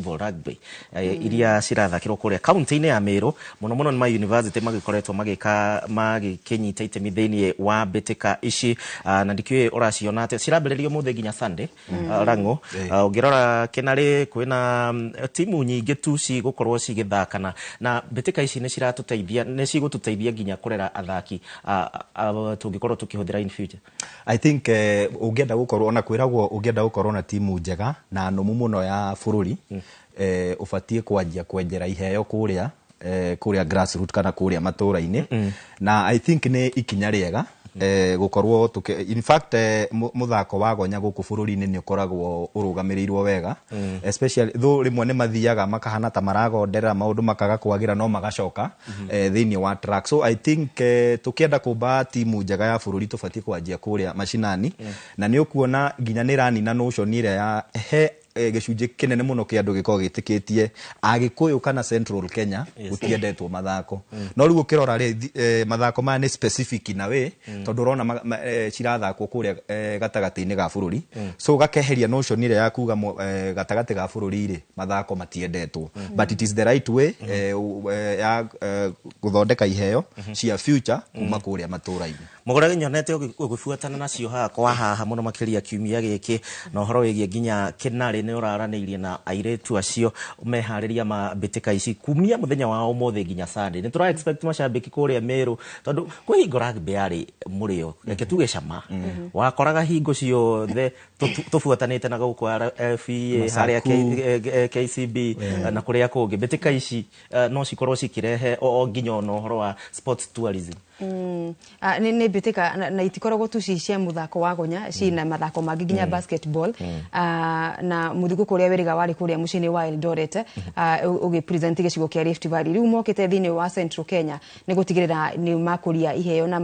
level rugby iria cirathakirwo kuria county-ini ya Meru muno ni ma university magikoretwo magikinyita itemi thiini wa mbitika ici na ndikiwe uraciona ate cirambiririo muthe nginya Sunday Rango ungirora Kinari kwina timu nyingi tu cigukorwo cigithakana na mbitika ici ni ciratuteithia ni cigututeithia nginya kurera athaki tungikorwo tukihuthira in future. I think ungienda gukorwo na kwiragwo ungienda gukorwo na timu njega na numu muno ya bururi ubatie kwanjia kwenjera iheo kuria grassroots kana kuria matura-ini na I think ni ikinya riega gukorwo in fact muthako wa gonya guku bururi-ini ni ukoragwo urugamirirwo wega especially though rimwe ni mathiaga makahana ta maragondera maundu makaga kwagira no magacoka thiini wa track. So I think tukienda kumba timu njega ya bururi tubatie kwanjia kuria mashinani na ni ukuona nginya ni rani na notion ire ya gicunje kinene muno ki andu giko gitikitie agikuyu kana Central Kenya gutiendetwo mathako no riu ukirora mathako ma ni specific na we tondu rona cirathakwo kuria gatagati-ini ga bururi so gakeheria notion ire ya kuga gatagati ga bururi ire mathako matiendetwo but it is the right way ya guthondeka iheo cia future kuma kuria matura-ini. Mugore nyonete ugifuatana nacio haha muno makiria kiumia giki na horo wigie nginya Kinari ni uraraniirie na airetu acio mehariria mabitika ici kumia muthenya wa umothe nginya Sunday ni tura expect macambiki kuria Meru tondu kwi hingo rugby yari murio reke tuge cama wakoraga hingo ciothe tufuatanite na guku FA haria KCB na kuria kungi bitika ici no cikorwo cikirehe o nginya no horo wa sports tourism. Ni bitika na itikoragwo tu cia muthako wa gonya cina mathako mangi nginya basketball na muthigo kuria weriga wari kuria mucini wa Eldoret ugi present gicigo kia Rift Valley riu mokete thiini wa Central Kenya ni gutigirira ni makuria iheo na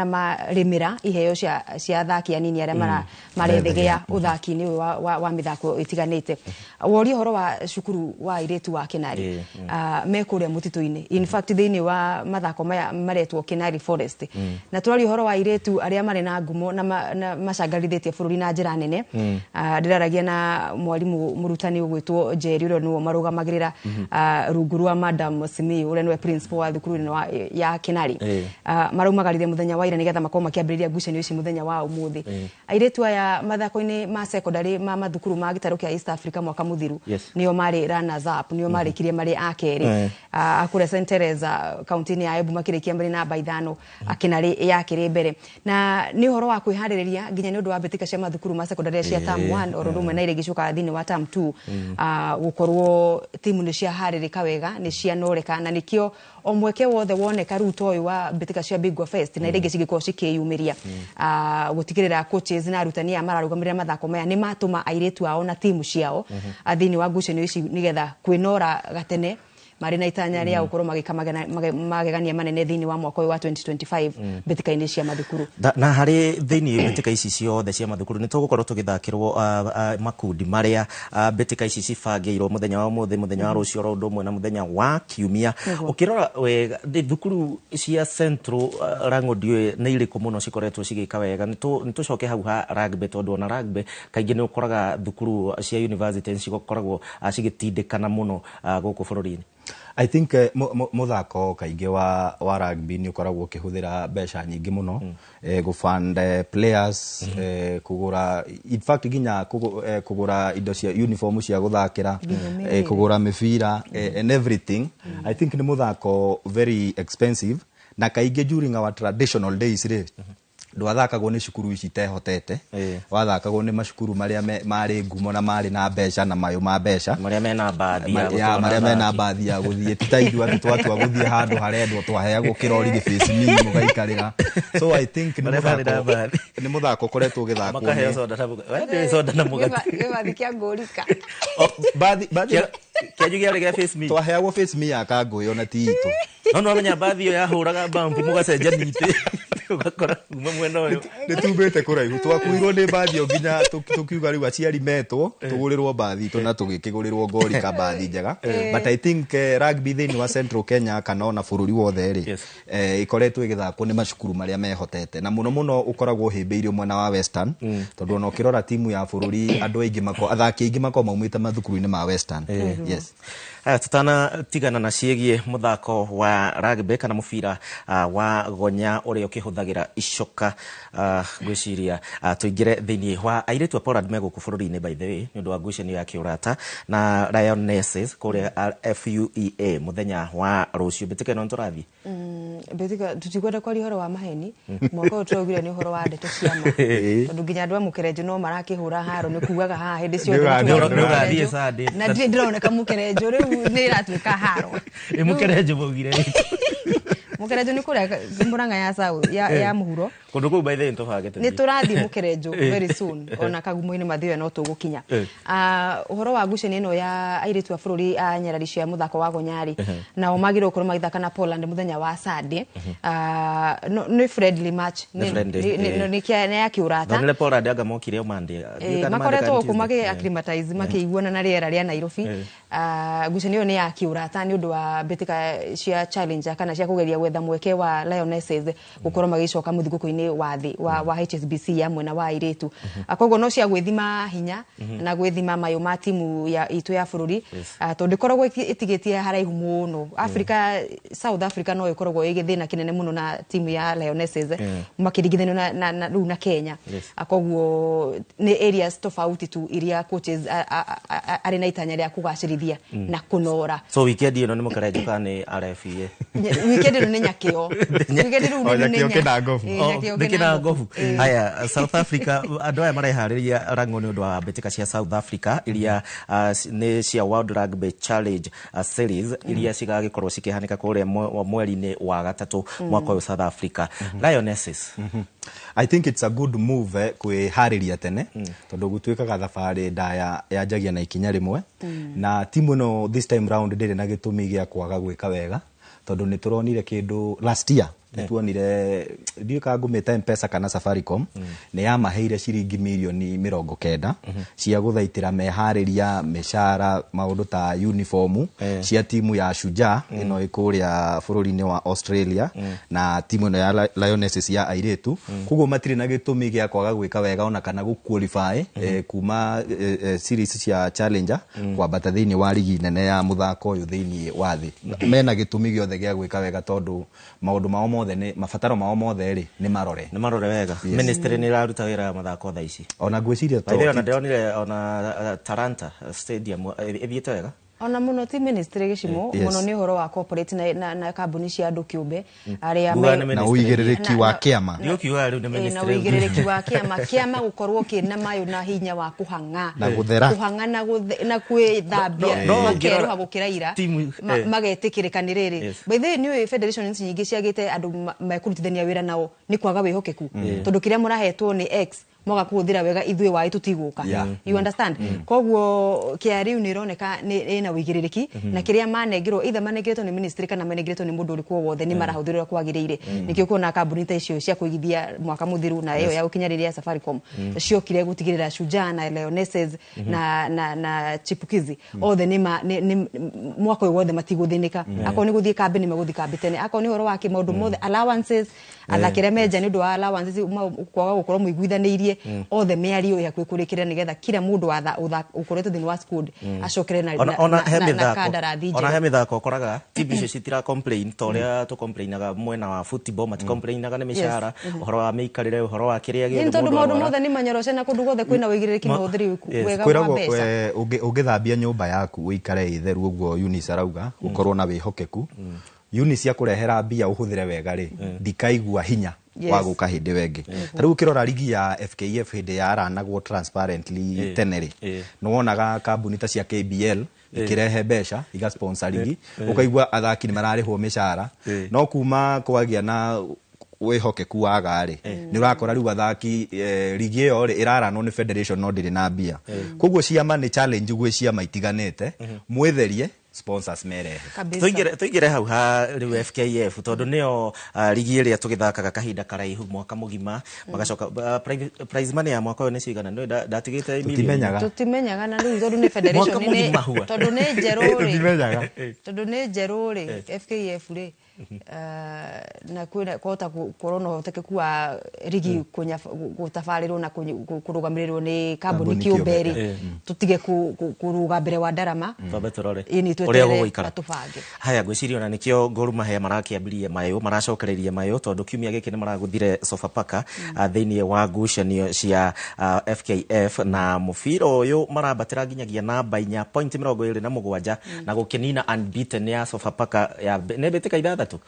marimira iheo cia athaki anini aria marethegea uthaki-ini wa mithako itiganite. Wori horo wa cukuru wa iretu wa Kinari me kuria mutito-ini in fact thiini wa mathako maretwo Kinari Forest na turari horo wa iretu aria mari na ngumo na macangarithitie bururi na njira nene ndiraragia na mwalimu murutani ugwitwo Jerry uro no marugamagirira rungu rwa Madam Simi ure no principal wa thukuru ya Kinari marumagarire muthenya wa ira nigetha makoma kiambiriria ngucanio ici muthenya wa umuthi airetu aya mathako-ini ma secondary ma mathukuru ma gitaro kia East Africa mwaka muthiru nio mari runners up nio mari kirie mari akeri akure St Teresa county-ini ya Embu makirikia mbere namba 5 Kinari yakiri mbere na ni horo wa kwihariria nginya ni undu wa bitika cia mathukuru ma secondary cia term 1 ororumwe na ire gicuka thini wa term 2 gukorwo timu ni cia haririka wega ni cia noreka na nikio omweke wothe woneka ruto uyu wa bitika cia Bigwa Fest na ire gicigiko cikiyumiria gutigirira coaches na arutani amararugamirira mathako maya ni matuma airetu ao na timu ciao athini wa ngucanio ici nigetha kwinora gatene mari na itanya ria ukorwo magegania manene thiini wa mwaka wa 2025 bitika-ini cia mathukuru na hari thiini bitika ici ciothe cia mathukuru ni tugukorwo tugithakirwo makundi maria bitika ici cibangeirwo muthenya wa umuthi muthenya wa rucio ro ndomwe na muthenya wa kiumia ukirora thukuru cia Central Rango ndiwe ni iriku muno cikoretwo cigika wega ni tucoke hau ha rugby tondu na rugby kaingi ni ukoraga thukuru cia university cigokoragwo cigitindikana muno guku bururi-ini. I think muthako kaingi wa rugby ni ukoragwo kihuthira mbeca nyingi muno gufund players kugura in fact ginya kugura indo cia uniform cia guthakira kugura mipira and everything. I think ni muthako very expensive na kaingi during our traditional days ndwathakagwo ni cukuru ici tehotete wathakagwo ni macukuru maria mari ngumo na mari na mbeca na mayo ma mbeca maria mena bathi ya guthie titaithua twatua guthie handu harendwo twaheagwo kirori giface mini mugaikarira. So I think ni muthako koretwo githakwo makaheo soda na mugati wathikia ngurika bathi kiajugia rege face me twaheagwo face me ya kanguyo na tiito no menya bathi yo yahuraga bambu mugacenja nite ugakora kuma mwena uyu nitumbete kuraihu twakuirwo ni bathi nginya tukiuga riu aciari metwo tugurirwo bathi to na tugikigurirwo gori ka bathi njega but I think rugby thini wa Central Kenya kana ona bururi wothe ri ikoretwo igithakwo ni macukuru maria mehotete na muno ukoragwo himbiirio mwena wa Western tondu ona ukirora timu ya bururi andu aingi athaki aingi maumite mathukuru-ini ma Western. Yes. Tutana tigana na ciegie muthako wa rugby kana mubira wa gonya uria ukihuthagira icoka gwiciria tuingire thiini wa airetu Poland meguku bururi-ini by the way nundu wa ngucanio ya kiurata na Lionesses kuria FUEA muthenya wa rucio bitika no turathi bitika tutikwenda kwa horo wa maheni mwaka uyu turaugire ni horo wa ndeto ciama tondu nginya andu amukerenjo no marakihura haro ni kugaga haha hindi ciothe nurathie sade na ndironeka mukerenjo riu ni iratuika haro mukerenjo mugire mukerenjo ni kuria Murang'a ya sau ya muhuro kundu ku by the way tofagete ni turathi mukerenjo very soon ona kagumo-ini mathiwe no tugukinya uhoro wa ngucanio ino ya airetu a bururi a nyarari cia muthako wa gonyari nao magire ukorwo magithaka na Poland muthenya wa Sunday ni friendly match ni ya kiurata nile Poland anga mokire o Monday makoretwo ku magi acclimatize makiiguana na riera ria Nairobi ngucanio ni ya kiurata ni undu wa bitika cia challenge kana cia kugeria gwetha mweke wa Lionesses gukorwo magicoka muthiguko-ini wa HSBC ya mwena wa airetu akoguo no cia gwithima hinya na gwithima mayo ma timu ya itu ya bururi tondu koragwo itigitie haraihu muno Africa South Africa no ikoragwo igithina kinene muno na timu ya Lionesses makiringithanio na Kenya akoguo ni areas tofauti tu iria coaches ari na itanya ria kugacirithia na kunora so weekend ino ni mukarenjo kana RFA weekend ino ni nyakio weekend ino ni Nikina ngovu haya South Africa andu aya marehariria rango ni undu wa betika cia South Africa iria ni cia World Rugby Challenge Series iria cigagikorwo cikihanika kuria mweri-ini wa gatatu mwaka wa South Africa. Lionesses I think it's a good move kwihariria tene tondu gutwikaga thabari ndaya yanjagia na ikinya rimwe na timu no this time round ndire na gitumi gia kwaga gwika wega tondu ni turonire kindu last year nituonire ndiuka ngumita M-Pesa kana Safaricom ni ya maheire ciringi milioni 90 cia guthaitira mehariria meshara maundu ta uniform cia timu ya Shujaa ino ikuria bururi-ini wa Australia na timu ino ya Lionesses ya airetu kuguo matire na gitumi gia kwaga gwika wega ona kana guqualify kuma series cia challenger kwa bata thiini wa ligi nene ya muthako uyu thiini wa thi mena gitumi giothe gia gwika wega tondu maundu mao mothe ni mafataro mao mothe ri ni marore wega ministry ni raruta wira ya mathako thaa ici ona gwiciria to ona ndionire ona Taranta stadium ithiete wega ona muno ti ministry gicimo muno ni horo wa corporate na kambuni cia andu kiumbe aria na uigiririki wa kiama ndio kiuga riu ni ministry na uigiririki wa kiama gukorwo kina mayo na hinya wa kuhanga na guthera kuhanga na kwithambia makeruha gukira ira magetikirika ni riri by the way ni federations nyingi ciagite andu mekurutithania wira nao ni kwaga wihokeku tondu kiria murahetwo ni X moga kuhuthira wega ithwe wa itutiguka you understand koguo kiariu ni roneka ni na wigiririki na kiria manengirwo either manengiretwo ni ministry kana manengiretwo ni mundu urikuo wothe ni marahuthirwa kwagirire nikio kuona kambuni ta icio cia kuigithia mwaka muthiru na iyo ya ukinyariria Safaricom ciokire gutigirira Shujaa na Lionesses na Chipukizi othe ni mwaka uyu wothe matiguthinika akao ni guthie kambi ni maguthi kambi tene akao ni horo wake maundu mothe allowances athakire meja ni undu wa allowances kwaga gukorwo muiguithanirie othe miario ya kwikurikira nigetha kila mundu watha ukoretwo thini wa squad acokere na kandarathi ona he mithako koraga timu icio citira complain toria tu complainaga mwena wa football mati complainaga ni mishara uhoro wa meikarire uhoro wa kiria gire mundu maundu mothe ni manyoroshe na kundu gothe kwina wigiririki muthiri wega wa mbeca ungithambia nyumba yaku uikare itheru uguo Eunice arauga ukorwo na wihokeku Eunice ya kurehera mbia uhuthire wega ri ndikaigua hinya wa guka hindi wengi tariu kirora ligi ya FKF hindi ya aranagwo transparently teneri no wonaga kambuni ta cia KBL ikirehe mbeca iga sponsor ligi ukaigua athaki ni mararihwo mishara no kuma kwagia na wihokeku wa gari ni urakora riu athaki ligi iyo iraranwo ni federation no ndiri na mbia koguo ciama ni challenge gwe ciama itiganete mwetherie sponsors merehe tuigire hau ha riu FKF tondu nio ligi iria tugithakaga kahinda karaihu mwaka mugima magacoka prize money ya mwaka ni cigana no ndatigite tutimenyaga na riu tondu ni federation ni tondu ni njeruri FKF ri na kwina kota korona hotekeku wa ligi gutafarirwo na kurugamirirwo ni kambuni Kiumberi tutige kuruga mbere wa Ndarama babetorore uria guikara tufange haya gwicirio na nikio Gor Mahia marakiambirie mayo maracokereria mayo tondu kiumia giki ni maraguthire Sofapaka thiini wa ngucanio cia FKF na mufira uyu marabatira nginyagia namba 4 point 27 na gukinina unbeaten ya Sofapaka ya nebetika ithathatu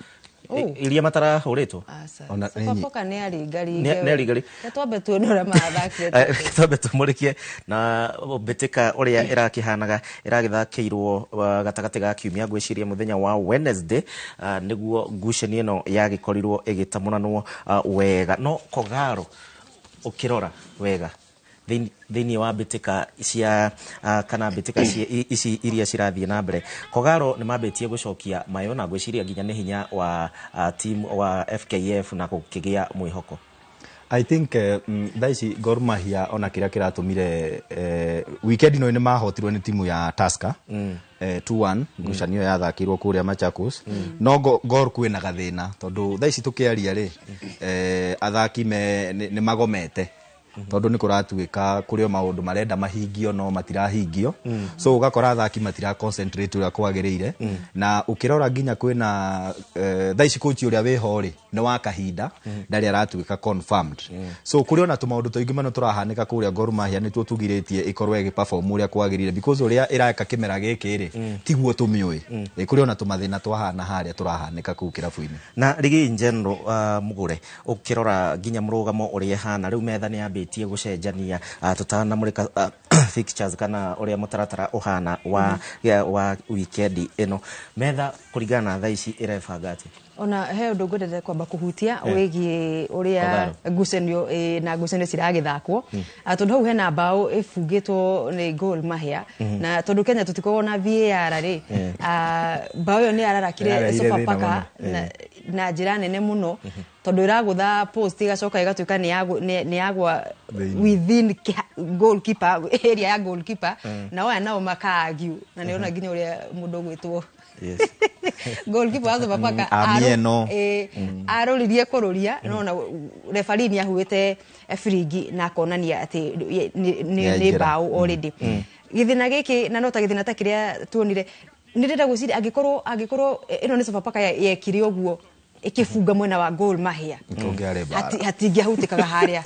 iria matara huritwo ona Sofapaka ni aringali twambe tuonora mathakire twambe tumurikie na betika uria irakihanaga iragithakiirwo gatagati ga kiumia gwiciria muthenya wa Wednesday niguo ngucanio ino yagikorirwo igitamunanwo wega no Kogalo ukirora wega thiini wa betika cia kana betika ici iria cirathie na mbere Kogalo ni mabetie gucokia mayo na gwiciria nginya ni hinya wa team wa FKF na kukigia mwihoko. I think thaici Gor Mahia ona kiria kiratumire weekend no ni mahotirwo ni timu ya Tusker 2-1 ngucanio yathakirwo kuria Machakos no Gor kwina gathina tondu thaici tukiaria ri athaki ni magomete tondu ni kuratuika kurio maundu marenda mahingio no matirahingio so ugakora athaki matira concentrate uria kwagirire na ukirora nginya kwina thaici coach uria wiho ri ni wa kahinda ndari aratuika confirmed so kurio na tumaundu toingi mano turahanika kuria Gor Mahia ni tuo tugiritie ikorwe igi perform uria kwagirire because uria iraka kimera giki ri tiguo tumiui kurio na tumathina twahana haria turahanika ku kirabu-ini na ligi in general mugure ukirora nginya murugamo uria hana riu metha ni tie gucenjania tutana murika fixtures kana uria mutaratara uhana wa weekend ino metha kuringana thaici irefangati ona he undu ngwendete kwamba kuhutia wigi uria ngucenio na ngucenio ciragithakwo tondu hau hena bao ifugitwo ni Gor Mahia na tondu Kenya tutikowo na VAR ri bao yo ni ararakire Sofapaka na njira nene muno tondu iragutha post igacoka igatuika ni yagwa within goalkeeper area ya goalkeeper na oya nao makagiu na niona nginya uria mundu gwitwo goalkeeper wa Sofapaka aroririe kururia nona referee ni ahuite frigi na konania ati ni bao already githina giki na nota githina ta kiria tuonire ndirenda guciri agikorwo ino ni Sofapaka yekire uguo ikifunga mwena wa Gor Mahia hatingihutikaga haria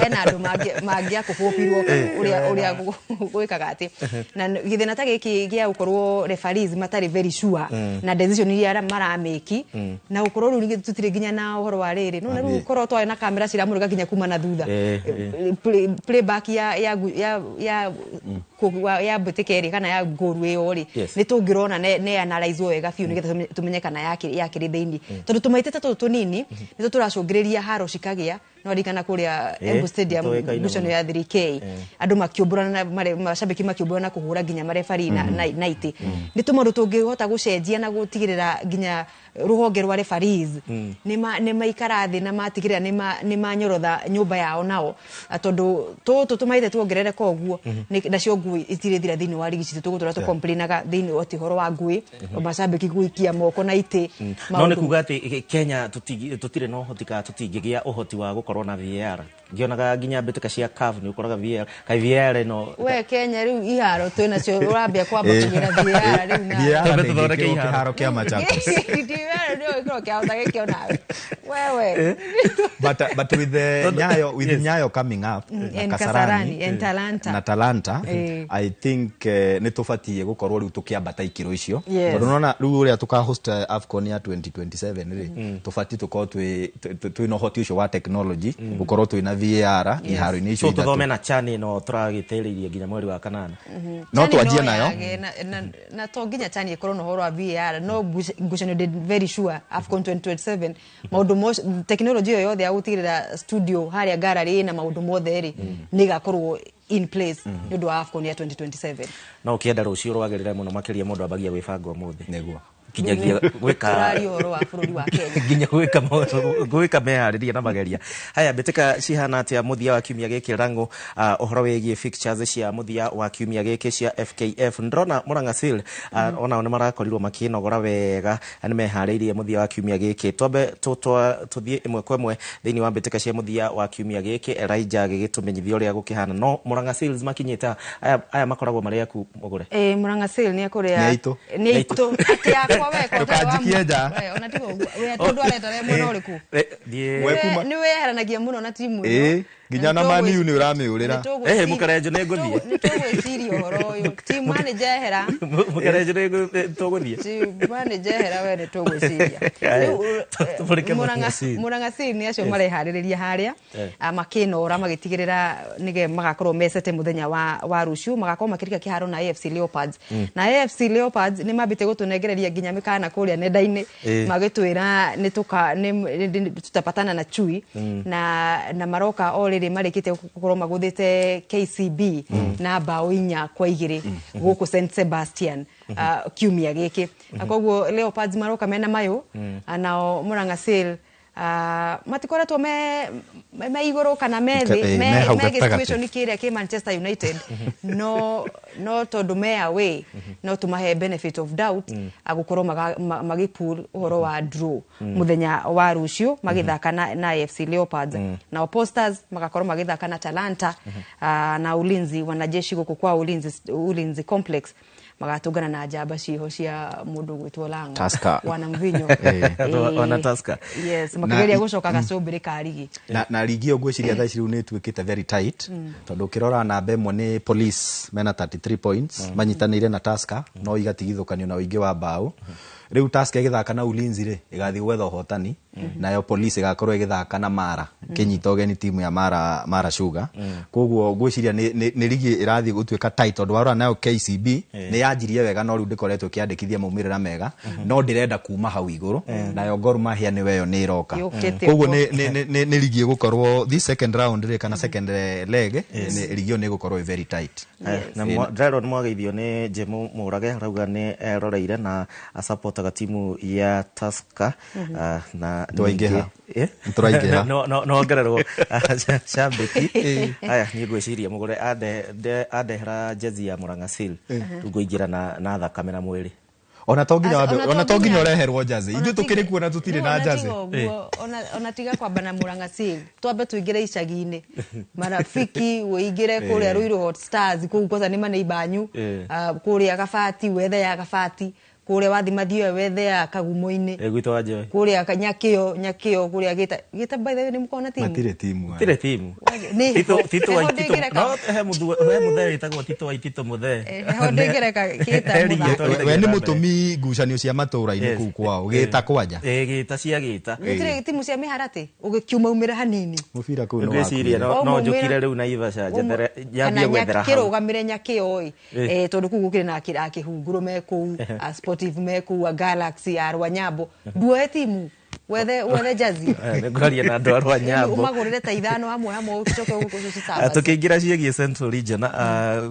hena andu mangia kuhopirwo uria gwikaga ati na githina ta giki gia gukorwo referees matari very sure na decision iria marameki na gukorwo ru ningi tutire nginya na uhoro wa riri no ru korwo twa na kamera ciramurika nginya kuma na thutha playback ya butikeri kana ya Gor ri ni tungirona ne analyze wega fiu nigetha tumenye kana yakiri thiini tondu tumaitete tunini nito turacungiriria haro cikagia no rikana kuria Embu Stadium ngucanio ya 3K andu makiumburana mashabiki makiumburana kuhura nginya marefari na iti ni tumaundu tungihota gucenjia na gutigirira nginya ruhonge rwa referees ni maikara thi na matigirira ni manyorotha nyumba yao nao tondu tumaite tuongerere koguo nacio ngui itirithira thiini wa ligi citu tugutura complainaga thiini oti horo wa ngui mashabiki guikia moko na iti no ni kuga ati Kenya tutire no hotika tutingigia uhoti wa gukorwo na VAR ngionaga nginya mbetika cia CAF ni ukoraga VAR kai VAR no we Kenya riu iharo twina cio urambia kwamba kugira VAR riu na tambe tuthondeke iharo kia Machakos VAR ndio ikoro kia utagekio nawe wewe but with the Nyayo coming up Kasarani and Talanta I think ni tufatie gukorwo riu tukiambata ikiro icio tondu nona riu uria tuka host AFCON ya 2027 ri tufatie tuko twi no hoti ucio wa technology gukorwo twi na VAR iharo-ini icio so tuthome na chani no turagitiririe nginya mweri wa kanana no twanjie nayo na to nginya chani ikorwo no horo wa VAR no ngucanio de very sure AFCON 2027 maundu technology yo yothe ya gutigirira studio haria gallery na maundu mothe ri ni gakorwo in place ndio wa AFCON ya 2027 no kienda rucio rwagerera muno makiria mundu abagia gwibanga umuthi Niguo. kinyagia gwika ro wa bururi wa Kenya ginya gwika mehariria na mageria haya Mbĩtĩka cihana atia muthia wa kiumia giki Rango uhoro wigie fixtures cia muthia wa kiumia giki cia FKF ndrona Murang'a Seal ona one marakorirwo makinogora wega ni mehariirie muthia wa kiumia giki twambe tuthie imwe kwa imwe thiini wa Mbĩtĩka cia muthia wa kiumia giki Elijah gigitumenyithia uria gukihana no Murang'a Seals makinyita aya makoragwo mari aku mugure Murang'a Seal ni akuria ni aitu atia tukanjikie nja ona tigo we tondu aretare muno uriku ni weheranagia muno na timu ginya na maniu ni uramiurira mukarenjo ni nguthie ni tugwiciria horo uyu team manager hera mukarenjo ni tuguthie team manager hera we ni tugwiciria Murang'a Seal ni acio marehaririria haria makinora magitigirira nige magakorwo mesete muthenya wa ruciu magakorwo makirika kiharo na AFC Leopards na AFC Leopards ni mambite gutunegereria ginya mikana kuria nenda-ini magitwira ni tutapatana na Chui na maroka already marikite gukorwo maguthite KCB na bao 4-2 guku St Sebastian kiumia giki koguo Leopards maroka mena mayo nao Murang'a Seal matikoretwo me iguru kana methi me situation kiria ki Manchester United no tondu me away no tumahe benefit of doubt agukorwo magipool uhoro wa draw muthenya wa rucio magithaka na AFC Leopards na Posters magakorwo magithaka na Talanta na Ulinzi wanajeshi guku kwa Ulinzi Complex magatungana na njamba ciho cia mundu gwitwo Lango wana mvinyo wana Tusker yes makigeria gucoka gacumbiri ka ligi na ligi yo gwiciria thaa ciru ni twikite very tight tondu kirora namba imwe ni Police mena 33 points manyitanire na Tusker no igatigithukanio na uingi wa bao riu Tusker igithaka na Ulinzi ri igathi gwetha hotani nayo Police igakorwo igithaka na Mara kinyita ogeni timu ya Mara Sugar koguo gwiciria ni ligi irathi gutwika tight tondu warora nayo KCB ni yanjirie wega no riu ndikoretwo kiandikithia maumirira mega no ndirenda kuma hau iguru nayo Gor Mahia ni weyo ni iroka koguo ni ligi igukorwo this second round ri kana second leg ni ligi ni igukorwo very tight na ndero ni mwageithio ni Jemu Murage rauga ni eroreire na supportaga timu ya Tusker na twaingiha turaingiha no ngererwo shambiki haya ni gwiciria mugure adehera jezi ya Murang'a Seal tugoingira na thakame na mwiri ona tonginya oreherwo jazi ithu tukiri kuona tutire na jazi ona tiga kwamba na Murang'a Seal twambe tuingire icagi-ini marafiki uingire kuria Ruiru Hot Stars kuu kwanza ni manei banyu kuria Gabati wethe ya Gabati kuria wathi mathio wethe ya Kagumo-ini gwito waje kuria nyakio kuria gita by the way ni mukona timu matire timu tito wa tito no he muthe itagwo tito wa tito muthe ho ndegereka kita we ni mutumi ngucanio cia matura-ini kuu kwao gita kwanja gita cia gita gitire timu cia miharati ugikiuma umira hanini mubira kuu no njukire riu na Ivasha njethera yambia gwethera kirugamire nyakio tondu kuu gukire na akihunguro me kuu Sportive me kuu Galaxy Arwanyambo duo timu wethe jazi ngaria na ndo Arwanyambo umagurire ta ithano hamwe ucoke ugucicaba tukiingira ciegi Central Region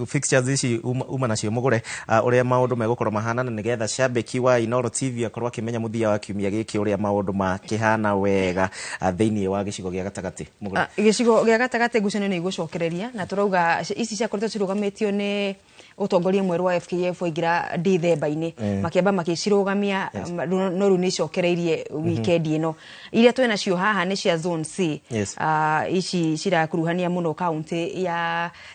fixtures ici uma nacio mugure uria maundu megukorwo mahana nigetha shambiki wa Inoro TV akorwo akimenya muthia wa kiumia giki uria maundu makihana wega thiini wa gicigo gia gatagati mugure gicigo gia gatagati ngucanio ni igucokereria na turauga ici cia koretwo cirugamitio ni utongoria mweru wa FKF oigira Dithemba-ini makiamba makicirugamia no ru ni cokereirie weekend ino iria twena cio haha ni cia zone C ici cirakuruhania muno county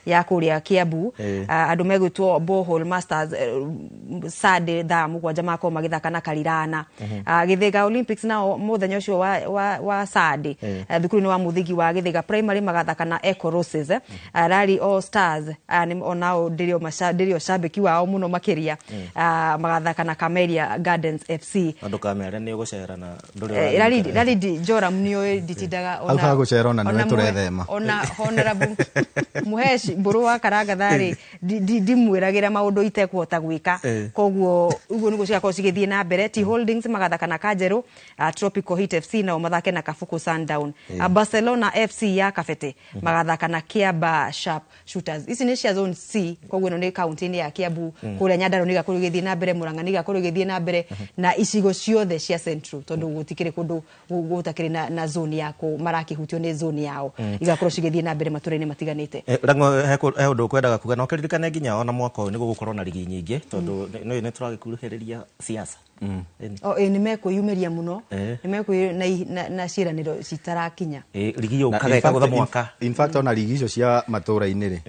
ya kuria Kiambu andu megwitwo Borehole Masters Sade Dhamu kwa jamaa ko magithaka na Karirana Githiga Olympics nao muthenya ucio wa Sade thukuru ni wa muthigi wa Githiga primary magathaka na Eco Roses Rally All Stars onao ndirio ndirio shabiki wao muno makiria magathaka na Camellia Gardens FC andu kamera ni gucera na Ralidi Joram nio nditindaga ona gucera ona niwe turethema ona honorable Muheshi Mburu wa Karagathari ndimwiragira maundu itekwota gwika koguo uguo ni gucika cigithie na mbere T Holdings magathaka na Kajeru Tropical Heat FC na mathake na Kafuku Sundown Barcelona FC ya Kabete magathaka na Kiamba Sharp Shooters ici ni cia zone C koguo no ni county ni ya Kiambu kuria Nyandarua ni gakuru githie na mbere Murang'a ni gakuru githie na mbere na icigo ciothe cia Central tondu gutikire kundu gutakire na zone yako marakihutio ni zone yao igakuru cigithie na mbere matura-ini matiganite rango he undu kwendaga kuga no kiririkane nginya ona mwaka uyu ni gugukorwo na ligi nyingi tondu ni turagikuruhiriria siasa ni mekuyumiria muno ni mekuyu na ciraniro citarakinya ligi yo kageka gutha mwaka in fact ona ligi icio cia matura-ini ri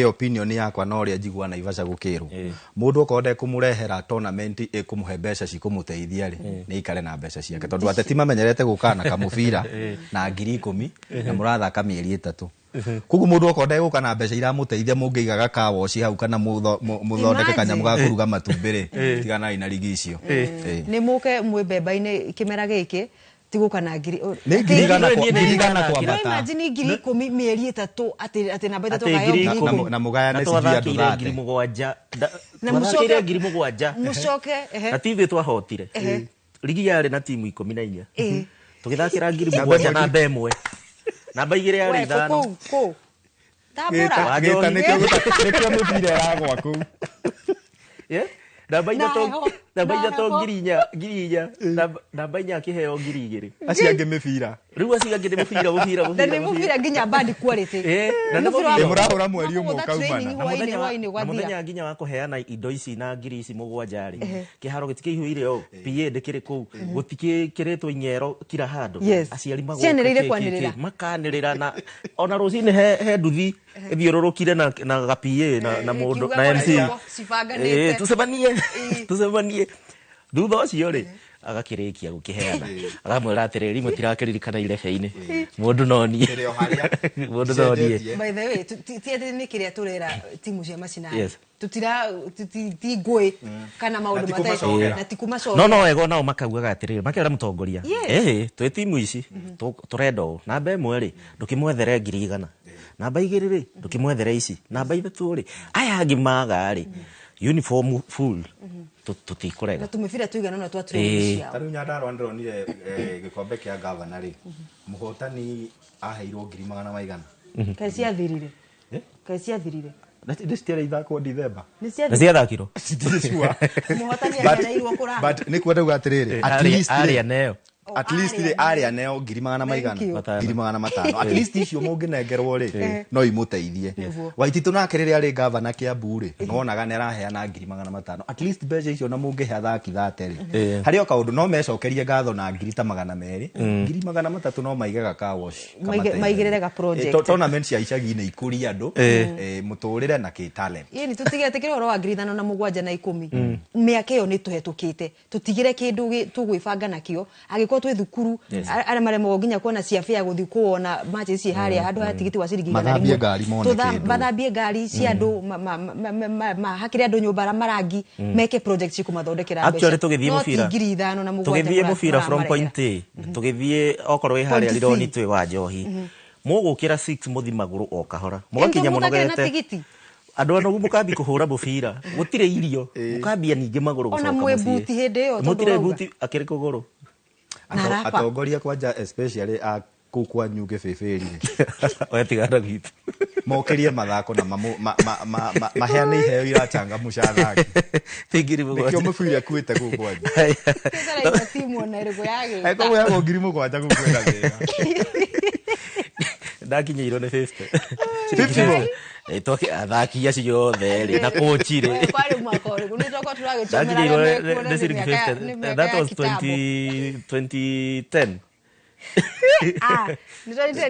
opinion yakwa no ria njigua Naivasha gukirwo mundu okonde kumurehera tournament ikumuhe mbeca cikumuteithia ri ni ikare na mbeca ciake tondu ateti mamenyerete gukana kamubira na 10,000 na murathaka mieri 3 kugu mundu okonde gukana mbeca iramuteithia mungiigaga kawoci hau kana muthondeke kanyamu ga kuruga matumbiri tigana ina ligi icio ni muke mwibemba-ini kimera giki tigukana ngiri ngirigana kwa bata imagine ngiri 10 mieri 3 ati na baita toka na mugaya ne sivia andu thate na ngiri 7 mucoke na TV twahotire ligi yari na timu 14 tugithakira ngiri 7 na ndemwe namba 2 yari 5 tabora agita nikio mubira yagwa ku namba 3 ngiri 4 namba 4 akiheo ngiri 2 aciange mibira riu aciange mubira ni mubira nginya bad quality na murahura mweri umwe kaumana na muthenya nginya wa kuheana indo ici na ngiri ici 7 ri kiharo gitikihuire o PA ndikiri ku gutikikiretwo inyero kila handu aciari magoka makanirira na ona rucini he nduthi thiororokire na ga PA na mundu na MC tucemanie thutha ucio ri agakirikia gukiheana akamwira atiriri mutirakiririkana irebe-ini mundu no nie by the way tiete ni kiria turera timu cia macina tutira ngui kana maundu matai na tikumacoria no ego nao makaugaga atiriri makera mutongoria twi timu ici turenda namba 1 ri ndukimwethere 100 namba 2 ri ndukimwethere ici namba 3 ri aya ngimaga ri uniform full tutikurega na tumefira tuigana na twaturishia tariu Nyandarua ndironire gikombe kia governor ri muhotani aheirwo 100 maigana kaisi athirire ndistire ithako December niciathakirwo muhotani aheirwo kuranga but ni kwenda ugatiriri at least ri aria neo 100 maigana 500 at least icio munginengerwo ri no imuteithie Waititu nake riri ari governor Kiambu ri nonaga neraheana 500 at least mbeca icio na mungihe athaki thate ri hari o kaundu no mecokerie ngatho na 200 300 no maigaga kawosh maigirere ga project tournament cia icagi-ini ikurie andu muturire na ki talent ni tutigete kiro wa 500 na 7 na 10 miaka iyo ni tuhetukite tutigire kindu tugwibanga nakio agiko twi thukuru ara maremo nginya kuona ciabe ya guthi kuona match ici haria handu ha tigiti wa ciringi bathambie ngari cia andu hakire andu nyumba marangi meke project cikumathondekera mbeca actually tugithie mubira from point A tugithie okorwo wi haria rironi twi wa njohi mugukira 6 muthi maguru o kahora mugakinya munogete andu ano mukambi kuhura mubira gutire irio mukambia ninge maguru gucoka ona mwebuti hindi yo mutire buti akiri kuguru atongoria kwanja especially a kukwa nyuge feferi wetigana gitu mokerie mathako na maheane iheo irachanga mucathaki tigiri mugo nikio mubira kwite gukwanja sasa timu na irego yake ai kwa yako ngiri mukwanja gukwenda thega ndakinya iro ne 50 toke athaki acio yothe ri na coach ri kwari mwako ri kunitoka turagechomera that was 2010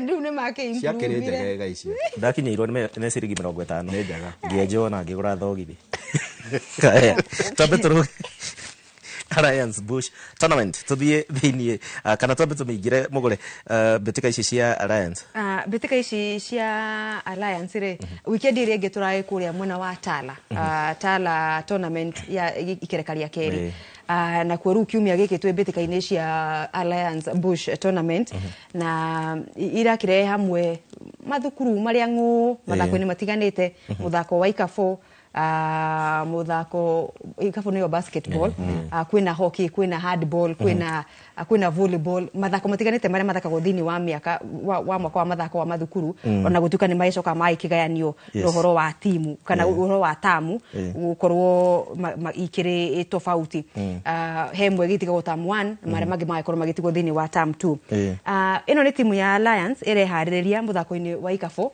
ndio ni make improve cia icio ndakinya iro ne ciringi 50 ne njaga ngiejo na ngigura thogithi kaya tambe Alliance Bush tournament tuthie thiini kana twambe tumingire mugure mbitika ici cia Alliance mbitika ici cia Alliance re weekend iri ingi turai kuria mwena wa Tala Tala tournament ya ikerekaria keri na kweru kiumia giki twi mbitika-ini cia Alliance Bush tournament na irakire hamwe mathukuru maria ng'u mathako-ini matiganite muthako wa ikabo muthako ikabu niyo basketball kwina hockey kwina handball kwina volleyball mathako matiganite maria mathakagwo thiini wa miaka wa mwaka wa mathako wa mathukuru ona gutuka ni maicoka maikigayanio rohoro wa timu kana rohoro wa tamu gukorwo ikiri tofauti hemwe gitigwo tam 1 maria magi maikorwo magitigwo thiini wa tam 2 ino ni timu ya Alliance ire haririria muthako-ini wa ikabo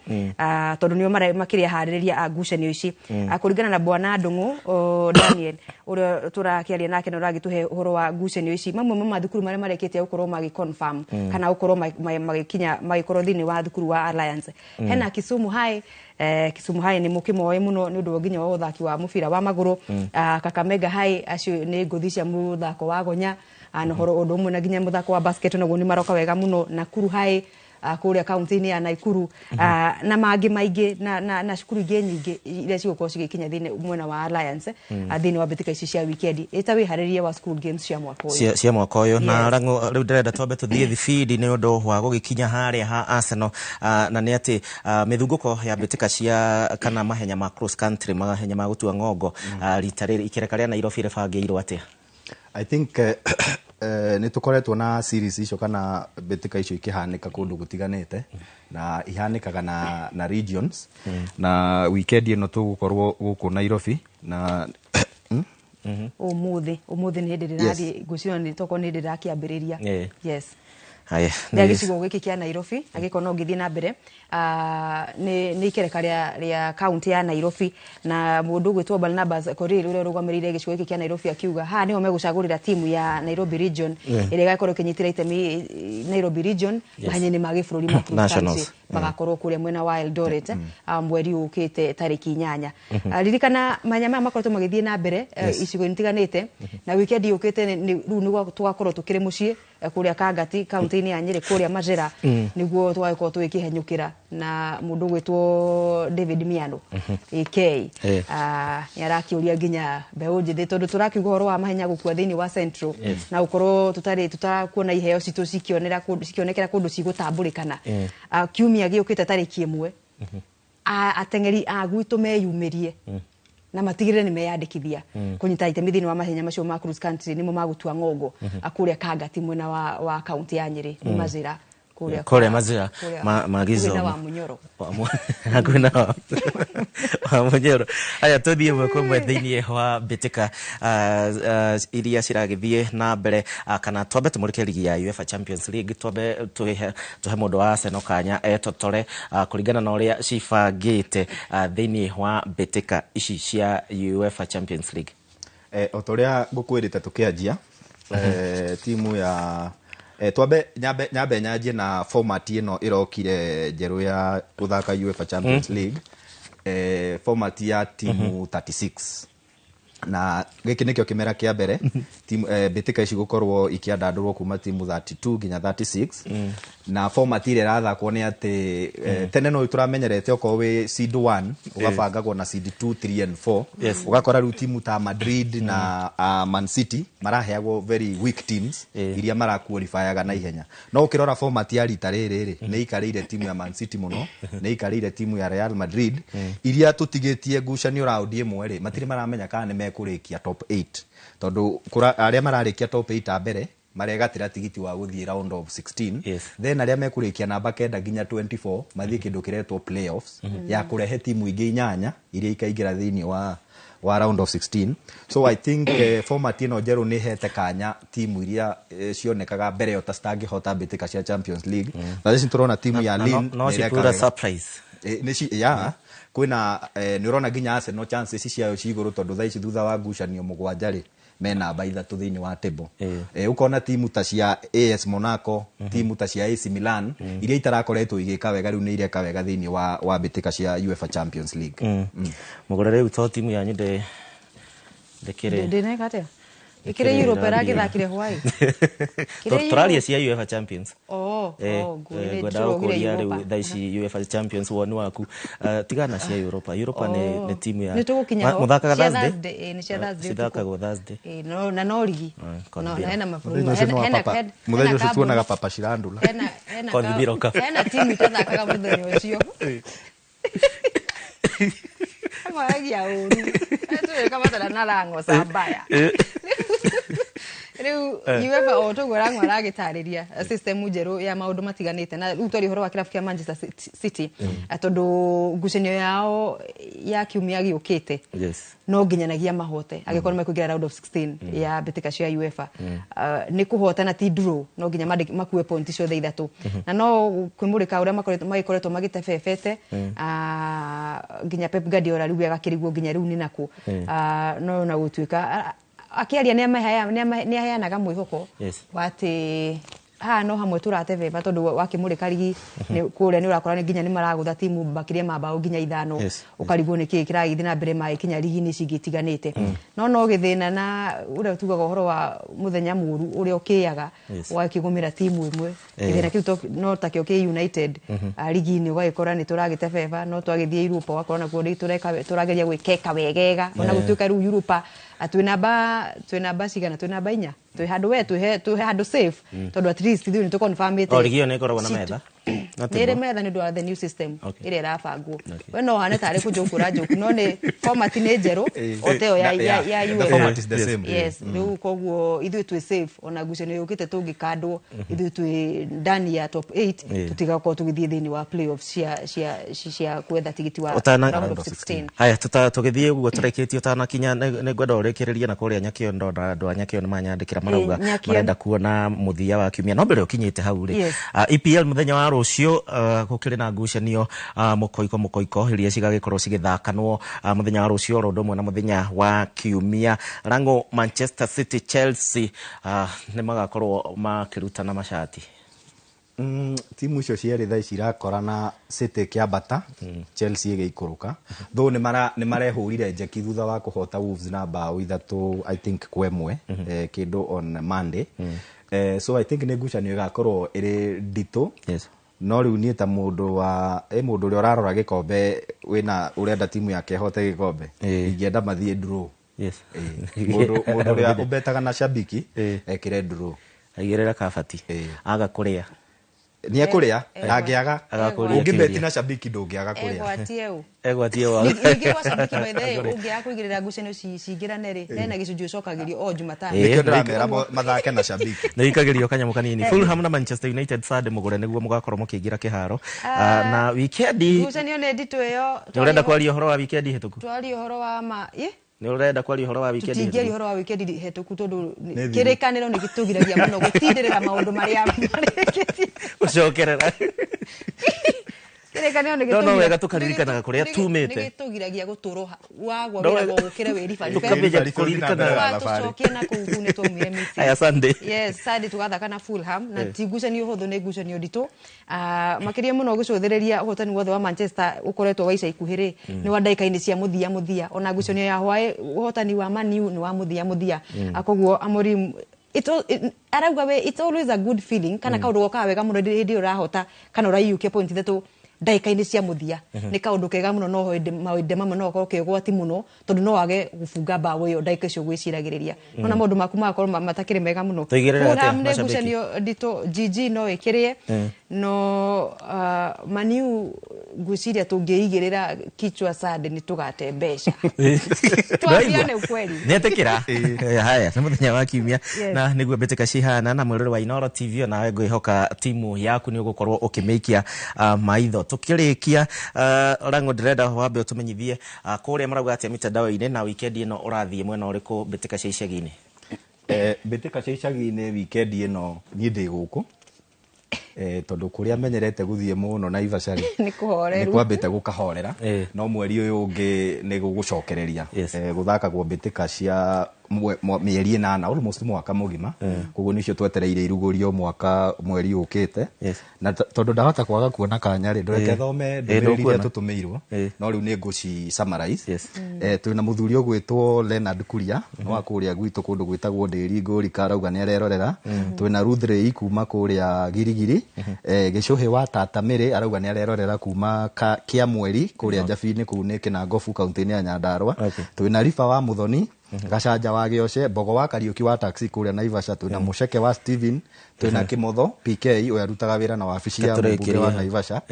tondu nio makiria haririria ngucanio ici kuringana na bwana Ndungu Daniel uria turakiaria nake no ragituhe uhoro wa ngucanio ici mamwe mathukuru maria marekete gukorwo magi confirm kana gukorwo magikinya magikorwo thiini wa thukuru wa Alliance hena Kisumu High Kisumu High ni mukimoe muno ni undu nginya wa uthaki wa mubira wa maguru Kakamega High acio ni nguthi cia muthako wa gonya na horo undu umwe na nginya muthako wa basket naguo ni maroka wega muno Nakuru High kuria kaunti-ini ya Naikuru na mangi maingi na cukuru ingi nyingi iria cigukorwo cigikinya thiini mwena wa Alliance thiini wa mbitika ici cia weekend ita wiharirie wa school games cia mwaka uyu cia mwaka uyu na rango riu ndirenda twambe tuthie thibidi ni undu wa gugikinya haria ha Arsenal na ni ati mithunguko ya mbitika cia kana mahenya ma cross country mahenya ma gutua ngongo rita riri ikereka ria Nairobi ribangiirwo atia I think ni tukoretwo na series icio kana mbitika icio ikihanika kundu gutiganite na ihanikaga na regions na weekend ino tugukorwo guku Nairobi na umuthi ni hindi rirathi ngucio ni toko ni ndirakiambiriria yes haya ni gicigo giki kia Nairobi agikono ngithie na mbere ni ikereka ria county ya Nairobi na mundu gwitwo Barnabas Korir uria rugamirire gicigo giki kia Nairobi akiuga ha niho megucagurira timu ya Nairobi region ire gakorwo kinyitira itemi Nairobi region mahenya-ini ma gibũrũri ma cross country magakorwo kuria mwena wa Eldoret mweri ukite tariki 8 ririkana manyama makoretwo magithie na mbere icigo itiganite na weekend ukite riu niguo tugakorwo tukiri mucii kuria Kangati county-ini ya Nyeri kuria Majira niguo twagikorwo twikihenyukira na mundu gwitwo David Miano AK yarakiuria nginya mbeu njithi tondu turakiuga horo wa mahenya gukua thiini wa Central na ukorwo tutakuona iheo citu cikionekera kundu cigutamburikana kiumia giukite tariki 1 atengeri agwitu meyumirie na matigire ni meyandikithia kunyita itemi thiini wa mahenya macio ma cross country nimo magutua ngongo akuria Kangati mwena wa county ya Nyeri ni Mazira kuria Mazira magizo wa Munyoro hakuna wa Munyoro aya tuthie mwe thiini wa mbitika iria ciragithie na mbere kana twambe tumurike ligi ya UEFA Champions League twambe tuhe mundu wa Arsenal kanya etotore kuringana na uria cibangite thiini wa mbitika ici cia UEFA Champions League otoria ngukwirite tukianjia timu ya twambe nyambe nyanjie na format ino irokire njeru ya guthaka UEFA Champions League format ya timu 36 na giki nikio kimera kia mbere timu mbitika ici gukorwo ikiandandurwo kuma timu 32 nginya 36 na format ile rathakwo ni ati tene no turamenyerete oko we seed 1 ugabangagwo na seed 2 3 and 4 ugakora ru timu ta Madrid na Man City maraheagwo very weak teams iria maraqualifyaga na ihenya no ukirora format ya rita riri ni ikarire timu ya Man City muno ni ikarire timu ya Real Madrid iria tutigitie ngucanio round imwe ri matire maramenya kana ni mekurikia top 8 tondu aria mararikia top 8 a mbere maregatira tigiti wa guthie round of 16 then aria mekurikia namba 9 nginya 24 mathie kindu kiretwo playoffs ya kurehe timu ingi 8 iria ikaingira thiini wa round of 16 so I think format ino njeru ni hete kanya timu iria cionekaga mbere yo ta stangi hota mbitika cia Champions League na sisi turona timu ya Lille no si pura surprise kwina ni urona nginya Arsenal chances ciao ciguru tondu thaici thutha wa ngucanio mugwanja ri me namba 3 thiini wa table ukona timu ta cia AS Monaco timu ta cia AC Milan iria itarakoretwo igika wega riu ni iria ka wega thiini wa mbitika cia UEFA Champions League mugore riu to timu yanyu ndekire ndineka atia Ikire Europe ragithakire hwai turaria cia UEFA Champions gwenda gukuria riu thaici UEFA Champions woni waku tigana cia Europa ni timu ya muthakaga Thursday ni cia Thursday thakagwo Thursday no na no ligi no hena maburu muthenya ucio tuonaga Papa Shirandula hena timu itathakaga muthenya ucio Amagia uru. Eto kama tala narango sabaya. Riu UEFA otogora ngwara gitariria system njeru ya maundu matiganite na riu tori horo wa kirabu kia Manchester City atondu ngucenio yao ya kiumia giukite no nginyanagia mahote agikorwo mekugira round of 16 ya bitika cia UEFA ni kuhotana ti draw no nginya makuwe point ciothe ithatu na no kwimurika uria magikoretwo magitefefete nginya Pep Guardiola riu agakirigwo nginya riu ni naku no na gutuika akiaria ni aheanaga mwihoko wati no hamwe turateveva tondu wakimurika ligi kuria ni urakora nginya ni maragutha timu bakiria mabao nginya ithano ukarigwo ni kiragithi na mbere mai kinya ligi ni cingitiganite no githina na uria tugaga horo wa muthenya muru uria ukiaga wakigumira timu imwe githina kiu no takio ki United ligi ni ugakora ni turagiteveva no twagithie Europa wakora na kuo turageria gwikeka wegega ona gutuika ru Europa twina ba cigana twina ba inya twi handu safe tondu at least thiu ni tu confirm ite ligi ni ikoragwo na metha nire metha ni the new system ire rafangwo we no hane tare kujukura juku no ni format ni njeru oteo ya the format is the same yes riu koguo ithu twi safe ona gucene yukite tungikandwo ithu twi ndani ya top 8 tutigako tugithie thini wa playoffs cia kwetha tigiti wa round of 16 haya tugithie uguo tureketio tana kinya ni gwenda urekereria na kuria Nyakiondo andu Nyakiondo manyandikira marauga marenda kuona muthia wa kiumia no mbere ukinyite hau ri EPL muthenya wa rucio gukiri na ngucanio mukoiko iria cigagikorwo cigithakanwo muthenya wa rucio ro ndomwe na muthenya wa kiumia rango Manchester City Chelsea ni magakorwo makirutana mashati timu icio cieri thaici irakorana City kiambata Chelsea igiikuruka though ni marehurire njeki thutha wa kuhota Wolves na bao ithatu I think kwemwe kindu on Monday so I think ni ngucanio igakorwo iri ndito no riu ni ta mundu uri urarora gikombe wina urenda timu yake hote gikombe ingienda mathie draw mundu uri ubetaga na shabiki ekire draw aigirira kabati aga kuria ni akuria angiaga ungibeti na shabiki ndungiaga kuria egwatie u nigi kwa shabiki maithe ungiaga kuigirira ngucenio cingirane ri na gicunjio cokagirio Jumatano nikio ndamera mathake na shabiki ni ikagirio kanyamu kanini Fulham na Manchester United Sunday mugure niguo mugakorwo mukiingira kiharo na weekend ngucenio ni nditu iyo urenda kwaria horo wa weekend hituku twaria horo wa ni urenda kwaria horo wa weekend tutingiria horo wa weekend hituku tondu kirikaniro ni gitugiragia muno gutindirira maundu maria mareketie ucokerera kirikaniro ni gitugiragia no wega tukaririkanaga kuria tumite ni gitugiragia guturo wagwa wira gukire wiri bari tukaririkana tucokie na kugune twomire miti aya Sunday Sunday tugathaka na Fulham na tigucanio hotho ni ngucanio ndito makiria muno gucuthiriria uhotani wothe wa Manchester ukoretwo wa ica ikuhiri ni wa ndaika-ini cia muthia ona ngucanio ya hwae uhotani wa Man U ni wa muthia akoguo Amorim arauga we it's always a good feeling kana kaundu goka wega muno ndi urahota kana uraiukia point ithatu ndaika-ini cia muthia ni kaundu kega muno no mawinde mamwe no korwo kegwati muno tondu no wage gubunga bao iyo ndaika icio gwiciragiriria ona maundu maku makorwo matakire mega muno Fulham ne gucanio ndito GG no ikirie no Man U guciria tungiigirira kichwa Sunday ni tugate mbeca twabiane ukweli netekira haya na muthenya wa kiumia na niguo mbitika cihana na mwiriro wa Inooro TV na ngwihoka timu yaku ni ugukorwo ukimeikia maitho tukirikia rango ndirenda wambe utumenyithie kuria marauga atia mitandao-ini na weekend ino urathie mwena uriku mbitika cia icagi-ini mbitika cia icagi-ini weekend ino ni ndi guku tondu kuria menyerete guthie muno na Ivashari ni kuhoreru ni kwambite gukahorera no mweri uyu ungi ni gugucokereria guthaka gwo mbitika cia mĩeri 8 almost mwaka mũgima koguo nicio twetereire irugurio mwaka mweri ukite na tondu ndahota kwaga kuona kanya ri ndoreke thome ndĩrĩria tutumirwo no riu ni nguci summarize twina muthuri ogwitwo Leonard Kuria no akuria gwitu kundu gwitagwo Ndĩri Ngũri karauga ni arerorera twina Ruthrey kuma kuria Girigiri Gicuhi wa Tata Mĩrĩ arauga ni arerorera kuma kia mweri kuria Njabini kuu ni Kinangofu kaunti-inĩ ya Nyandarua twina Rifa wa Muthoni Gacanja wa Gĩoce Mbogo wa Kariuki wa taxi kuria Naivasha twina Muceke wa Steven twina Kimotho PK uyu arutaga wira na wabici ya mbunge wa Naivasha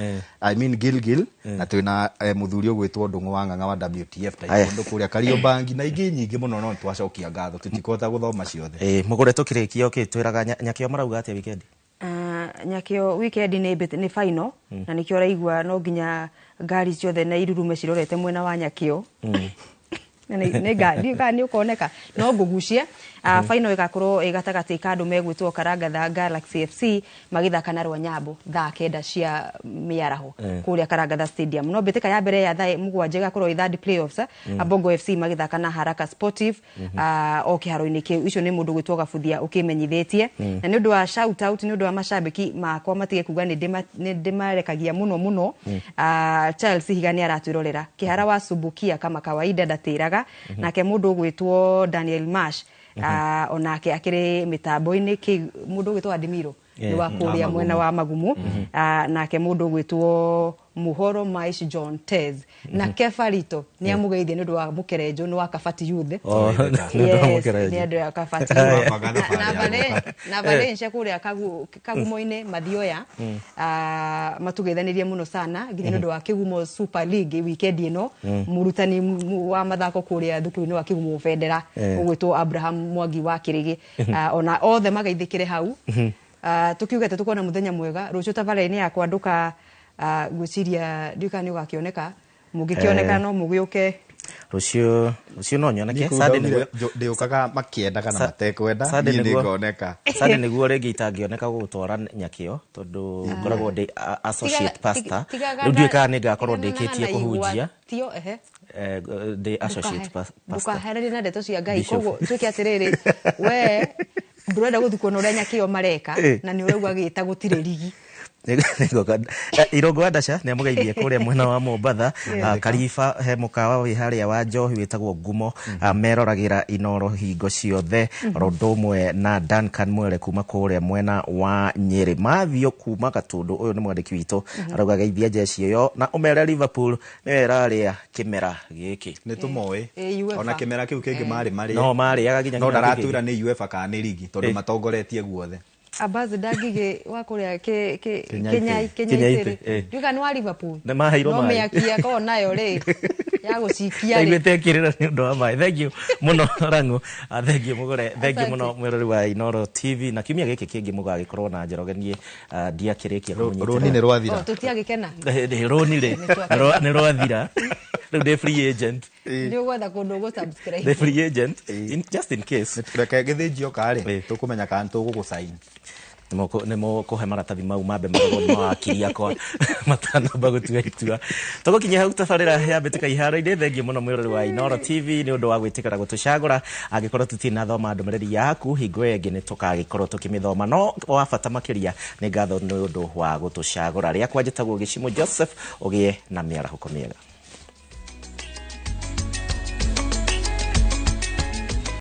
I mean Gilgil na twina muthuri ogwitwo Ndung'u wa Ng'ang'a wa WTF taekwondo kuria Kariobangi na ingi nyingi muno no twacokia ngatho tutikota guthoma ciothe mugure tukirikia twiraga Nyakĩo marauga atia weekend Nyakĩo weekend ni final na nikio raigua no nginya ngari ciothe na irurume cirorete mwena wa Nyakĩo ne ngari ukoneka no ngugucia final igakorwo igatagati kandu megwitwo Karangatha Galaxy FC magithaka na Rwanyambo thaa 9 cia miaraho kuria Karangatha Stadium no mbitika ya mbere ya thaa 7 igakorwo third playoffs Abongo FC magithaka na Haraka Sportive o kiharo-ini kiu icio ni mundu gwitwo Gabuthia ukimenyithitie na ni undu wa shout out ni undu wa mashabiki makwa matige kuga ni ndimarekagia muno Charles Higani aratwirorera kihara wa Subukia kama kawaida ndatiraga nake mundu gwitwo Daniel Mash onake akiri mitambo-ini mundu gwitwo Adimiro ni wa kuria mwena wa Magumu nake mundu gwitwo Muhoro Maish John Tez na Kefarito ni amugeithie ni undu wa mukerenjo ni wa Kabati Youth ni andu ya Kabati na Valencia kuria Kagumo-ini Mathioya matugeithanirie muno sana nginya ni undu wa Kigumo Super League weekend ino murutani wa mathako kuria thukuru-ini wa Kigumo Federa ugwitwo Abraham Mwangi wa Kirigi ona othe magaithikire hau tukiugete tukona muthenya mwega rucio tabarani yakwa nduka gwiciria nduka ni ugakioneka mugikioneka no mugiuke rucio no nyoneke sade ndiukaga makiendaga na matekwenda ni ngoneka sade niguo rĩngĩ itangioneka gutwara Nyakĩo tondu ngoragwo ndi associate pastor nduĩka ni ngakorwo ndĩkĩtie kuhunjia tio the associate pastor bukahereri na ndeto cia Ngai koguo tuki atiriri we ndurenda guthukwo na uria Nyakĩo mareka na ni urauga gita gutire rigi Irongo Adasha ni amugeithie kuria mwena wa Mombatha Kariba he mukawa wi haria wa Njohi witagwo Ngumo meroragira Inoro hingo ciothe Rodomwe na Duncan Mwere kuma kuria mwena wa Nyeri Mathio kuma Gatundu uyu ni mwandiki witu arauga geithia jeci yo na umere Liverpool ni weraria kimera giki ni tumoe ona kimera kiu kingi mari no mari agaginya no ndaratura ni UEFA kana ni ligi tondu matongoretie guothe Abazi Dagige wa kuria Kenya nduka ni wa Liverpool na mahairo no meakia ko nayo ri ya gucikia ri igwetekirira ni undu wa mai thank you muno Rangu thank you mugore thank you muno mwirori wa Inoro TV na kiumia giki kingi mugagikorwo na Njoroge ndiakirikia kumunyita roni ni rwathira tutiagikena roni ri ni rwathira the free agent ndio gwetha kundu go subscribe the free agent just in case tureke githijio kare tukumenya kana tugugusign nimo kuhe maratathi mau mambe magoro ma akiri akwa matana bagutua itua tugukinya hau tabarira ya mbitika iharo-ini thengi muno mwirori wa Inoro TV ni undu wa gwitikira gutucagura agikorwo tutina thoma ndumiriri yaku hingo yengi ni tukagikorwo tukimithoma no wa bata makiria ni ngatho ni undu wa gutucagura ria kwa njitagwo Gicimo Joseph ugie na miarahuko miega.